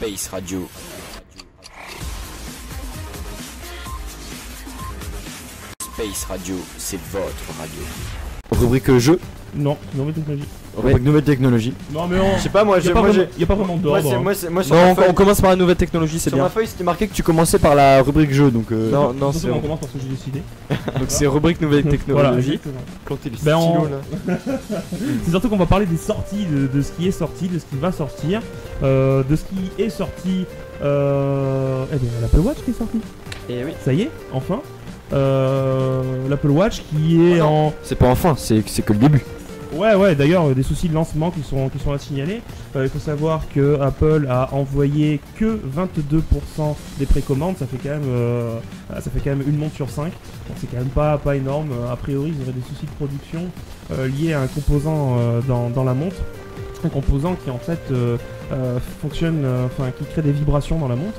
Space Radio. Space Radio, c'est votre radio. Rubrique jeu. Non, nouvelle technologie. Rubrique nouvelle technologie. Non mais on... Je sais pas, moi y a pas vraiment d'ordre. Moi sur ma Non, feuille, on commence par la nouvelle technologie, c'est sur bien. ma feuille c'était marqué que tu commençais par la rubrique jeu donc Non, non, c'est on bon. commence parce que j'ai décidé. Donc c'est rubrique nouvelle Voilà, technologie. exactement. planter les Ben, stylos on- là. C'est surtout qu'on va parler des sorties, de ce qui est sorti, de ce qui va sortir, de ce qui est sorti. Eh bien, l'Apple Watch qui est sorti. Et oui. Ça y est, enfin. L'Apple Watch qui est en. C'est pas enfin, c'est que le début. Ouais, d'ailleurs, des soucis de lancement qui sont à signaler. Il faut savoir que Apple a envoyé que 22% des précommandes, ça fait quand même une montre sur 5. Donc c'est quand même pas énorme. A priori, ils auraient des soucis de production liés à un composant dans la montre. Un composant qui en fait fonctionne, qui crée des vibrations dans la montre.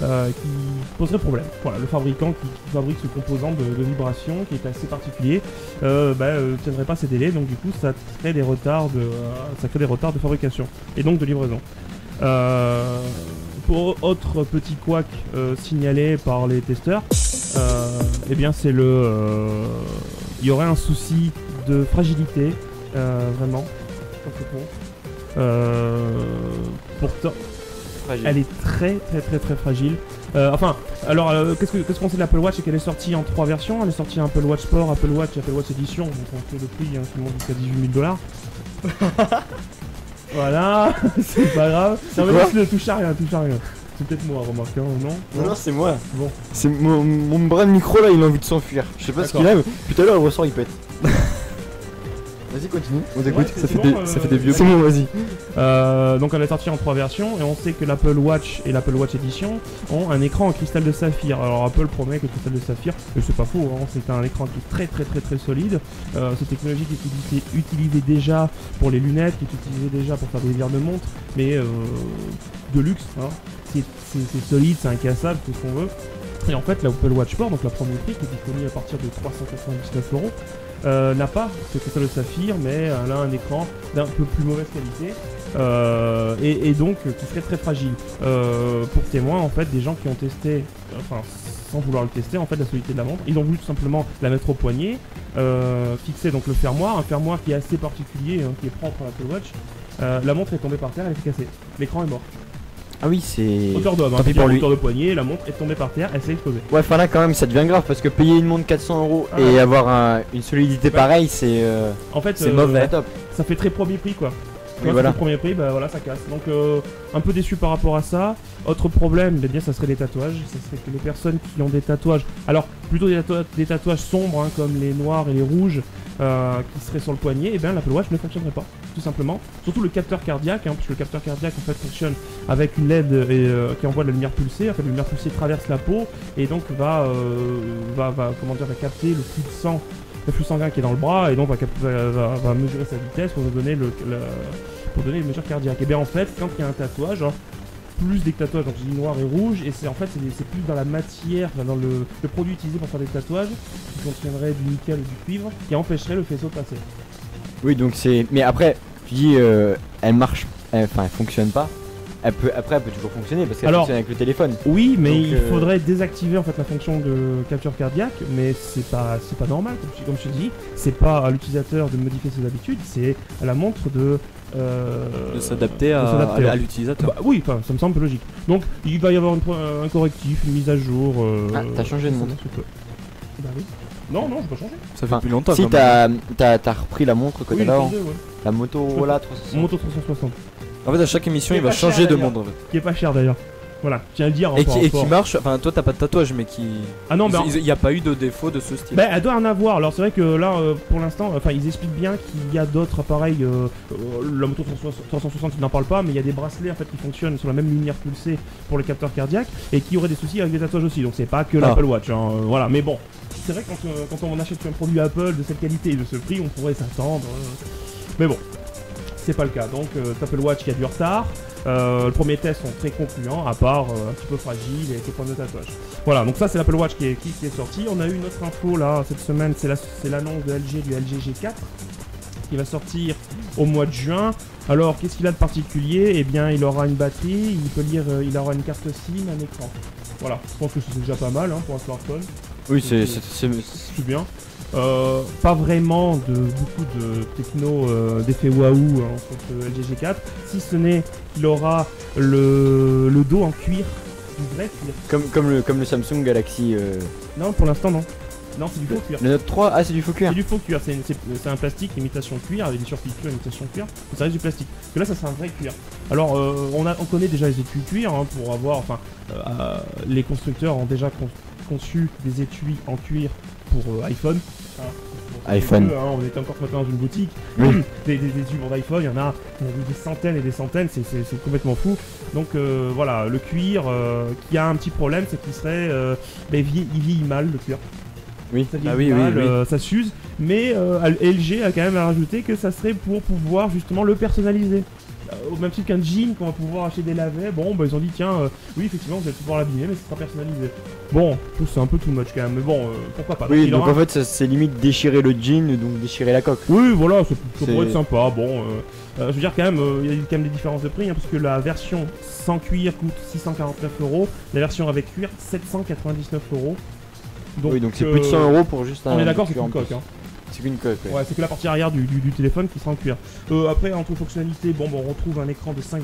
Qui poserait problème. Voilà, le fabricant qui fabrique ce composant de vibration qui est assez particulier tiendrait pas ses délais, donc du coup ça crée des retards de fabrication et donc de livraison. Pour autre petit couac signalé par les testeurs, eh bien c'est il y aurait un souci de fragilité, vraiment. Pourtant, elle est très fragile. Qu'est-ce qu'on sait de l'Apple Watch? C'est qu'elle est sortie en 3 versions. Elle est sortie Apple Watch Sport, Apple Watch et Apple Watch Edition. Donc on fait le prix qui monte jusqu'à 18 000 $. Voilà, c'est pas grave. Non mais laisse-le, touche à rien. C'est peut-être moi, remarque, hein, non? Non, c'est moi. Bon. C'est mon bras de micro là, il a envie de s'enfuir. Je sais pas ce qu'il a, mais puis tout à l'heure le ressort il pète. Vas-y, continue, on t'écoute. Ouais, ça fait des vieux. C'est bon, vas-y. Donc elle est sortie en 3 versions et on sait que l'Apple Watch et l'Apple Watch Edition ont un écran en cristal de saphir. Alors Apple promet que le cristal de saphir, mais c'est pas faux, hein, c'est un écran qui est très solide. Cette technologie qui est utilisée déjà pour les lunettes, qui est utilisée déjà pour faire des verres de montre, mais de luxe, hein. C'est solide, c'est incassable, tout ce qu'on veut. Et en fait l'Apple Watch Sport, donc la première prix qui est disponible à partir de 399 €, n'a pas ce cristal de saphir, mais elle a un écran d'un peu plus mauvaise qualité et donc qui serait très fragile. Pour témoin, en fait, des gens qui ont testé, sans vouloir le tester, en fait, la solidité de la montre, ils ont voulu tout simplement la mettre au poignet, fixer donc le fermoir, un fermoir qui est assez particulier, hein, qui est propre à l'Apple Watch. La montre est tombée par terre, elle s'est cassée. L'écran est mort. Ah oui, c'est. Hauteur d'homme, Tant pis pour lui. hauteur de poignet, la montre est tombée par terre, elle s'est explosée. Ouais, enfin là quand même ça devient grave parce que payer une montre 400 € Ah. et avoir une solidité pareille, c'est En fait, mauvais. Top. ça fait très premier prix, quoi. Tu Oui, vois, voilà. c'est le premier prix, bah voilà, ça casse. Donc un peu déçu par rapport à ça. Autre problème, eh bien, ça serait les tatouages. Ça serait que les personnes qui ont des tatouages, alors plutôt des tatouages sombres, hein, comme les noirs et les rouges, qui seraient sur le poignet, et bien l'Apple Watch ne fonctionnerait pas, tout simplement. Surtout le capteur cardiaque, hein, parce que le capteur cardiaque en fait fonctionne avec une LED qui envoie de la lumière pulsée. En fait, la lumière pulsée traverse la peau et donc va capter le flux de sang. Le flux sanguin qui est dans le bras et donc va mesurer sa vitesse pour nous donner les mesures cardiaques. Et bien en fait, quand il y a un tatouage, hein, plus des tatouages, donc je dis noir et rouge, et c'est plus dans la matière, dans le produit utilisé pour faire des tatouages, qui contiendrait du nickel ou du cuivre, qui empêcherait le faisceau de passer. Oui, donc c'est. Mais après, tu dis, elle marche, elle fonctionne pas. Elle peut toujours fonctionner parce qu'elle Alors, fonctionne avec le téléphone. Oui, mais Donc, il faudrait désactiver en fait la fonction de capture cardiaque, mais c'est pas normal, comme je te dis, c'est pas à l'utilisateur de modifier ses habitudes, c'est à la montre de s'adapter à l'utilisateur. Bah, oui, enfin, ça me semble logique. Donc, il va y avoir un correctif, une mise à jour. Ah, t'as changé de montre. Bah oui. Non, j'ai pas changé. Ça fait plus longtemps. Si quand même. t'as repris la montre que Oui, t'avais avant, ouais. la Motorola 360. Moto 360. En fait, à chaque émission, Qui il est va pas cher, changer de d'ailleurs. monde. En fait. Qui est pas cher d'ailleurs. Voilà, je tiens à le dire. Et par qui rapport. marche. Enfin, toi, t'as pas de tatouage, mais qui. Ah non, Il n'y a pas eu de défaut de ce style. Bah, elle doit en avoir. Alors c'est vrai que là, pour l'instant, ils expliquent bien qu'il y a d'autres appareils. La moto 360, ils n'en parlent pas, mais il y a des bracelets en fait qui fonctionnent sur la même lumière pulsée pour les capteurs cardiaques et qui auraient des soucis avec des tatouages aussi. Donc c'est pas que l'Apple Watch. Hein, voilà, mais bon, c'est vrai que quand on achète un produit Apple de cette qualité et de ce prix, on pourrait s'attendre. Mais bon, c'est pas le cas. Donc Apple Watch qui a du retard. Le premier test sont très concluants, à part un petit peu fragile et quelques points de tatouage. Voilà, donc ça c'est l'Apple Watch qui est sorti. On a eu une autre info là cette semaine, c'est l'annonce de LG du LG G4 qui va sortir au mois de juin. Alors, qu'est-ce qu'il a de particulier? Eh bien, il aura une batterie, il peut lire, il aura une carte SIM, un écran. Voilà, je pense que c'est déjà pas mal pour un smartphone. Oui, c'est bien. Pas vraiment beaucoup de techno d'effet waouh sur ce LG G4, si ce n'est qu'il aura le dos en cuir, du vrai cuir. comme le Samsung Galaxy. Non, pour l'instant non. Non, c'est du faux cuir. Le Note 3, ah c'est du faux cuir. C'est du faux cuir, c'est un plastique imitation cuir avec des surpiqûres imitation cuir, mais ça reste du plastique. Parce que là, ça c'est un vrai cuir. Alors, on connaît déjà les étuis cuir pour avoir, les constructeurs ont déjà conçu des étuis en cuir pour iPhone. iPhone. On était encore ce matin dans une boutique. Oui. Des étuis pour iPhone, il y en a des centaines et des centaines, c'est complètement fou. Donc voilà, le cuir qui a un petit problème, c'est qu'il serait. Il vieillit mal le cuir. Oui, Ça vieillit mal, ça s'use, mais LG a quand même rajouté que ça serait pour pouvoir justement le personnaliser. Au même titre qu'un jean qu'on va pouvoir acheter des lavets, ils ont dit tiens, oui effectivement vous allez pouvoir l'abîmer mais ce sera personnalisé. Bon, c'est un peu too much quand même, mais bon, pourquoi pas. Oui, donc en fait c'est limite déchirer le jean, donc déchirer la coque. Oui, voilà, ça pourrait être sympa, je veux dire quand même, il y a quand même des différences de prix, parce que la version sans cuir coûte 649€, la version avec cuir 799€. Donc c'est plus de 100€ pour juste un... On est d'accord, c'est une coque. C'est qu'une coque, ouais. C'est que la partie arrière du téléphone qui sera en cuir. Après, entre fonctionnalités, on retrouve un écran de 5,5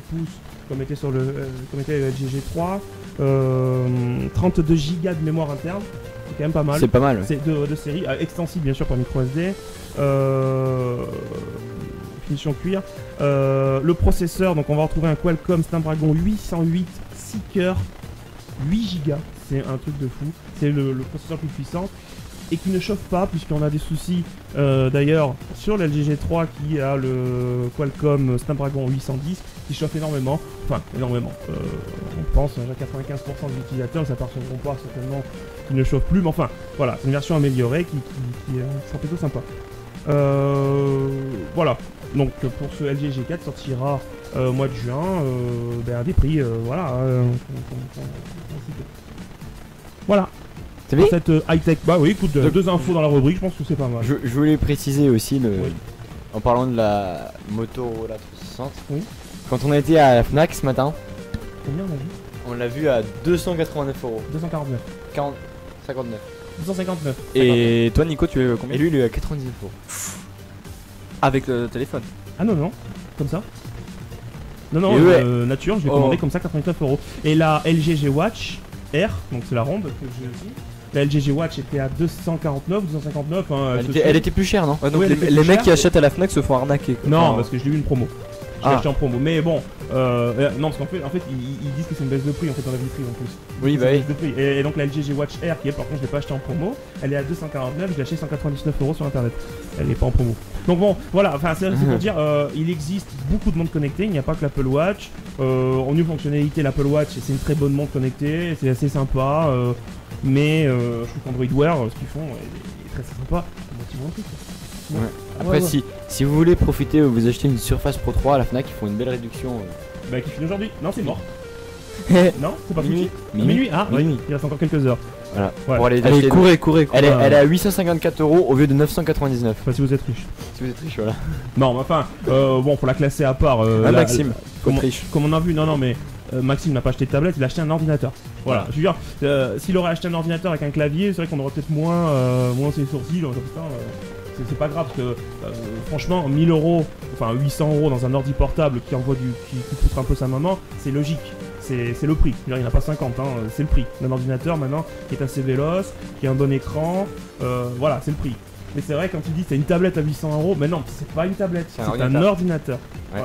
pouces comme était sur le LG G3, 32 Go de mémoire interne, c'est quand même pas mal. C'est pas mal. Ouais. C'est de série, extensible bien sûr par micro SD. Finition cuir. Le processeur, donc on va retrouver un Qualcomm Snapdragon 808 6 cœurs, 8 Go. C'est un truc de fou. C'est le processeur le plus puissant et qui ne chauffe pas, puisqu'on a des soucis d'ailleurs sur le LG G3 qui a le Qualcomm Snapdragon 810 qui chauffe énormément. Enfin, énormément. On pense à 95% des utilisateurs ne s'apercevront pas certainement qu'il ne chauffe plus, mais enfin, voilà, c'est une version améliorée qui sera plutôt sympa. Voilà. Donc pour ce LG G4 sortira au mois de juin à des prix, voilà. C'est bien. Cette high-tech, oui, écoute, deux infos dans la rubrique, je pense que c'est pas mal. Je voulais préciser aussi, Oui. en parlant de la Motorola 360, Oui. quand on a été à la Fnac ce matin, Combien on a vu on l'a vu à 289€. 249. 59. 259. Et toi, Nico, tu es combien? Et lui, il est à 99€. Avec le téléphone. Ah non, comme ça. Non, Et ouais. nature, je l'ai commandé comme ça, 89€. Et la LG G Watch R, donc c'est la ronde que j'ai aussi. La LG G Watch était à 249, 259. Elle était plus chère, non? Ouais, donc Oui, elle était les plus mecs chère, qui mais- achètent à la Fnac se font arnaquer, quoi. Non, Enfin, parce que je l'ai eu une promo. Je l'ai acheté en promo. Mais bon, non, parce qu'en fait, ils disent que c'est une baisse de prix en fait dans la vitrine en plus. Oui, bah C'est oui. une baisse de prix. Et donc la LG G Watch R, qui est par contre, je l'ai pas acheté en promo, elle est à 249, je l'ai acheté 199€ sur internet. Elle n'est pas en promo. Donc bon, voilà, enfin, c'est pour dire, il existe beaucoup de montres connectées, il n'y a pas que l'Apple Watch. En une fonctionnalité, l'Apple Watch, c'est une très bonne montre connectée, c'est assez sympa. Mais je trouve qu'Android Wear, ce qu'ils font, est très sympa. C'est moitié moins de prix, quoi. Ouais. Après, si vous voulez profiter, vous achetez une Surface Pro 3 à la Fnac, ils font une belle réduction. Bah, qui finit aujourd'hui. Non, c'est mort. Non, c'est pas Minuit. foutu. Minuit. Ah, oui, Minuit. il reste encore quelques heures. Voilà. Ouais. Pour aller Allez, acheter- courez. Elle est à 854€ au lieu de 999. Enfin, si vous êtes riche. Si vous êtes riche, voilà. Non, mais enfin, bon, faut la classer à part. Maxime, comme, triche. comme on a vu, non, mais Maxime n'a pas acheté de tablette, il a acheté un ordinateur. Voilà, je veux dire, s'il aurait acheté un ordinateur avec un clavier, c'est vrai qu'on aurait peut-être moins ses sourcils. C'est pas grave parce que franchement 1000€, enfin 800€ dans un ordi portable qui coûtera un peu sa maman, c'est logique, c'est le prix. Il n'y en a pas 50, c'est le prix d'un ordinateur maintenant qui est assez véloce, qui a un bon écran, voilà, c'est le prix. Mais c'est vrai quand tu dis c'est une tablette à 800€, mais non, c'est pas une tablette, c'est un ordinateur. Ouais.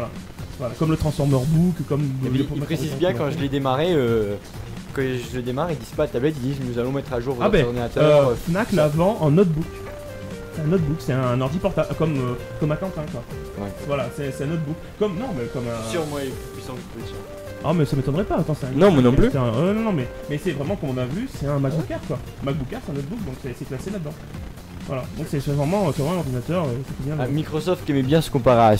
Voilà, comme le Transformer Book, comme. Et puis, ils précisent bien quand je l'ai démarré, quand je le démarre, ils disent pas tablette, ils disent nous allons mettre à jour votre ordinateur. Fnac la vend en notebook. C'est un notebook, c'est un ordi portable, comme à Quentin quoi. Ouais. Voilà, c'est un notebook. Comme un. Sur moi, il est plus puissant que petit. Ah mais ça m'étonnerait pas, attends, c'est un. Non, moi non plus. Non, mais c'est vraiment comme on a vu, c'est un MacBook Air quoi. MacBook Air c'est un notebook, donc c'est classé là-dedans. Voilà, donc c'est vraiment un ordinateur, c'est bien. Microsoft qui aimait bien se comparer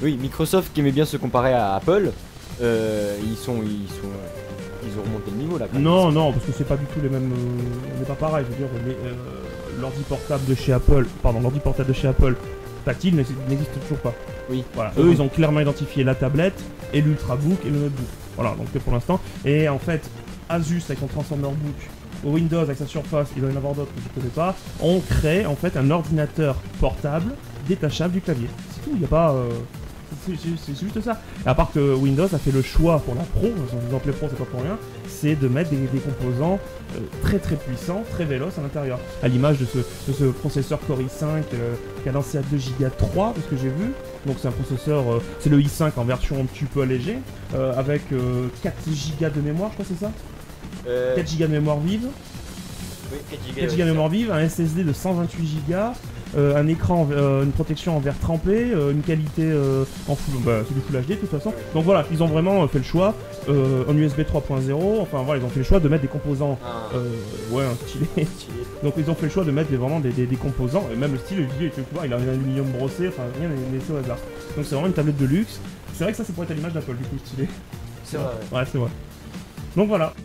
Oui, Microsoft qui aimait bien se comparer à Apple, ils ont remonté le niveau là. quand même. Non, parce que c'est pas du tout les mêmes. On n'est pas pareil, je veux dire, l'ordi portable de chez Apple, tactile n'existe toujours pas. Oui. Voilà. Eux, ils ont clairement identifié la tablette et l'ultrabook et le notebook. Voilà, donc pour l'instant. Et en fait, Asus avec son Transformer Book, Windows avec sa Surface, il doit y en avoir d'autres que je ne connais pas, on crée en fait un ordinateur portable détachable du clavier. C'est tout, il n'y a pas... c'est juste ça. Et à part que Windows a fait le choix pour la Pro, son exemple Pro c'est pas pour rien, c'est de mettre des composants très très puissants, très véloces à l'intérieur. À l'image de ce processeur Core i5 cadencé à 2 Go 3, de ce que j'ai vu. Donc c'est un processeur, c'est le i5 en version un petit peu allégée, avec 4 Go de mémoire, je crois que c'est ça 4 Go de mémoire vive. Oui, 4 Go de mémoire vive, un SSD de 128 Go. Un écran, une protection en verre trempé, une qualité en full, c'est du Full HD de toute façon. Donc voilà, ils ont vraiment fait le choix en USB 3.0. Enfin voilà, ils ont fait le choix de mettre des composants, ouais, un stylet. Donc ils ont fait le choix de mettre vraiment des composants. Et même le stylet, tu vois, il a un aluminium brossé. Enfin rien n'est laissé au hasard. Donc c'est vraiment une tablette de luxe. C'est vrai que ça, c'est pour être à l'image d'Apple du coup, le stylet. C'est vrai. Ouais, c'est vrai. Donc voilà.